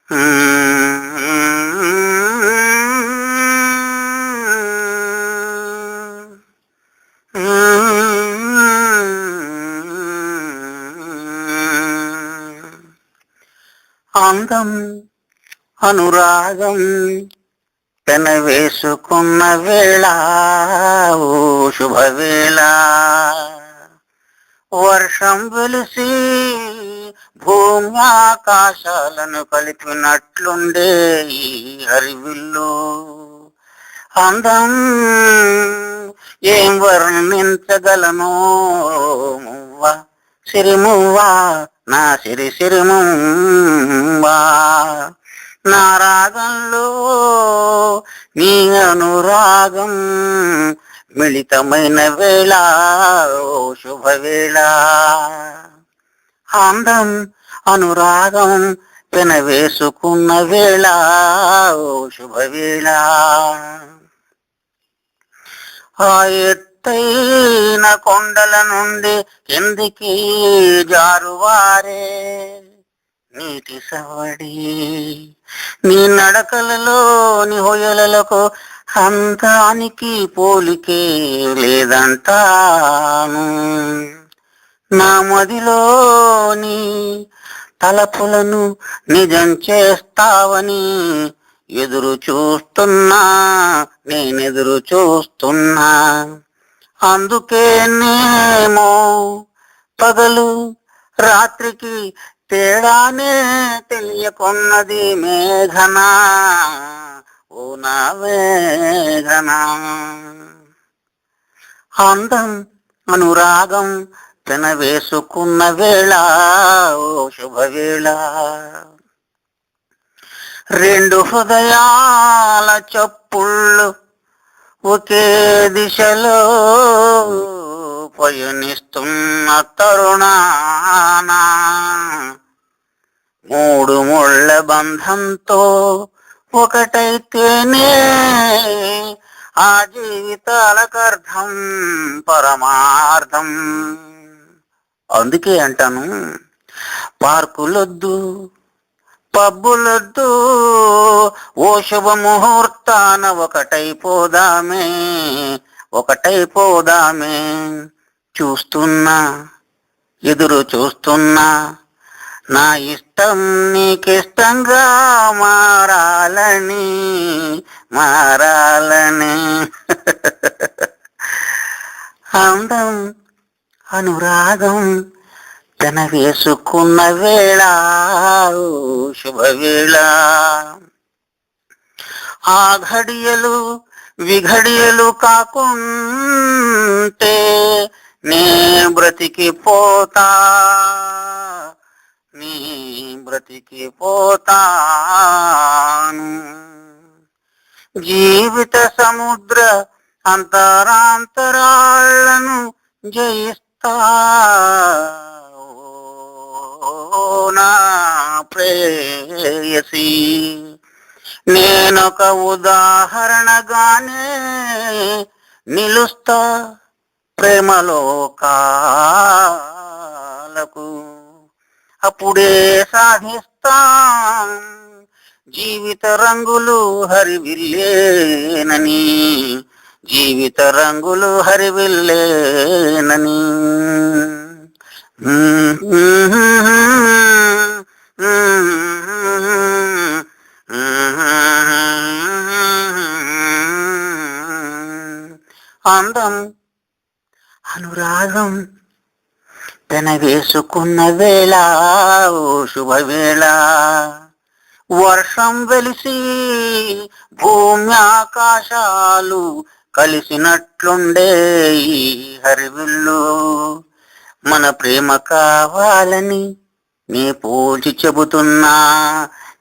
అందం అనురాగం పెనవేసుకున్న వేళ, ఓ శుభవేళ. వర్షం వెలిసి భూమి ఆకాశాలను కలిపినట్లుండే ఈ హరివిల్లు అందం ఏం వర్ణించగలను మువ్వా సిరిమువ్వా, నా సిరిమువ్వా. నా రాగంలో నీ అనురాగం మిళితమైన వేళ, ఓ శుభవేళ. అందం అనురాగం పెనవేసుకున్న వేళ, ఓ శుభవేళ. ఆ ఎత్తైన కొండల నుండి కిందికి జారువారే నీటి సవడి, నీ నడకలలోని హొయలకు అందానికి పోలికే లేదంటాను. నా మదిలోని తలపులను నిజం చేస్తావని ఎదురు చూస్తున్నా, నేనెదురు చూస్తున్నా. అందుకే నేమో పగలు రాత్రికి తేడానే తెలియకున్నది మేఘనా, ఓ నా మేఘనా. అందం అనురాగం పెనవేసుకున్న వేళ, ఓ శుభవేళ. రెండు హృదయాల చప్పుళ్ళు ఒకే దిశలో పయనిస్తున్న తరుణాన, మూడు ముళ్ళ బంధంతో ఒకటైతేనే ఆ జీవితాలకర్థం పరమార్థం. అందుకే అంటాను, పార్కులొద్దు పబ్బులొద్దు, ఓ శుభముహూర్తాన ఒకటైపోదామే, ఒకటైపోదామే. చూస్తున్నా ఎదురు చూస్తున్నా, నా ఇష్టం నీకిష్టంగా మారాలని, మారాలని. అందం అనురాగం పెనవేసుకున్న వేళ, ఓ శుభవేళ. ఆ ఘడియలు విఘడియలు కాకుంటే నే బ్రతికిపోతా, నీ బ్రతికిపోతాను. జీవిత సముద్ర అంతరాంతరాలను జయిస్తా, నా ప్రేయసి. నేనొక ఉదాహరణగానే నిలుస్తా ప్రేమలోకాలకు, అప్పుడే సాధిస్తాం జీవిత రంగులు హరివిల్లేనని, జీవిత రంగులు హరివిల్లేనని. అందం అనురాగం పెనవేసుకున్న వేళ, ఓ శుభవేళ. వర్షం వెలిసి భూమి ఆకాశాలు కలిసినట్లుండే ఈ హరివిల్లు మన ప్రేమ కావాలని నే పోల్చి చెబుతున్నా,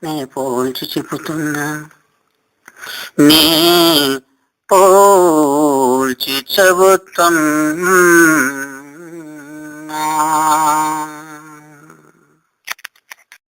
నే పోల్చి చెబుతున్నా, నే పోల్చి చెబుతున్నా.